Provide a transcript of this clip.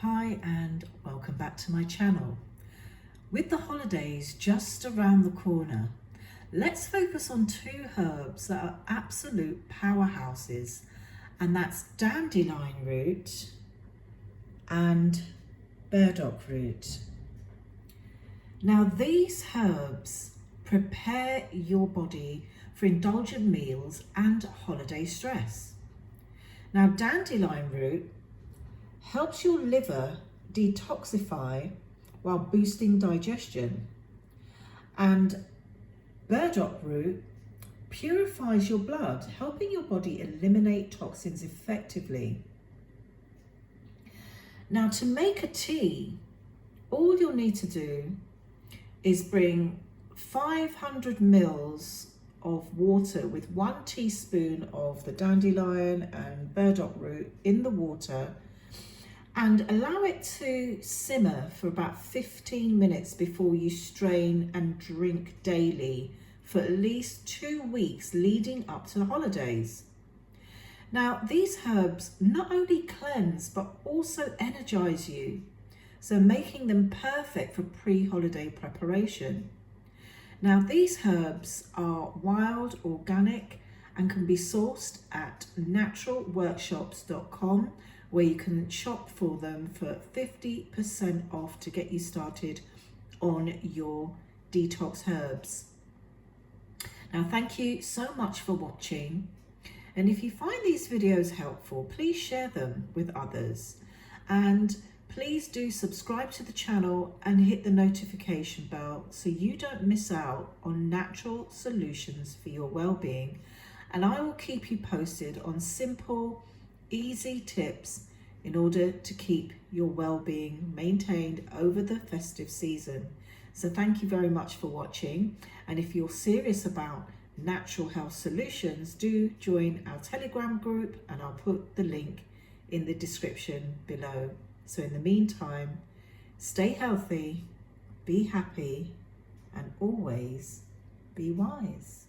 Hi and welcome back to my channel. With the holidays just around the corner, let's focus on two herbs that are absolute powerhouses, and that's dandelion root and burdock root. Now these herbs prepare your body for indulgent meals and holiday stress. Now dandelion root helps your liver detoxify while boosting digestion, and burdock root purifies your blood, helping your body eliminate toxins effectively. Now to make a tea, all you'll need to do is bring 500 mils of water with 1 teaspoon of the dandelion and burdock root in the water, and allow it to simmer for about 15 minutes before you strain and drink daily for at least 2 weeks leading up to the holidays. Now these herbs not only cleanse but also energize you, so making them perfect for pre-holiday preparation. Now these herbs are wild, organic, and can be sourced at naturalworkshops.com, where you can shop for them for 50% off to get you started on your detox herbs. Now thank you so much for watching, and if you find these videos helpful, please share them with others, and please do subscribe to the channel and hit the notification bell so you don't miss out on natural solutions for your well-being. And I will keep you posted on simple, easy tips in order to keep your well-being maintained over the festive season. So thank you very much for watching. And if you're serious about natural health solutions, do join our Telegram group, and I'll put the link in the description below. So in the meantime, stay healthy, be happy, and always be wise.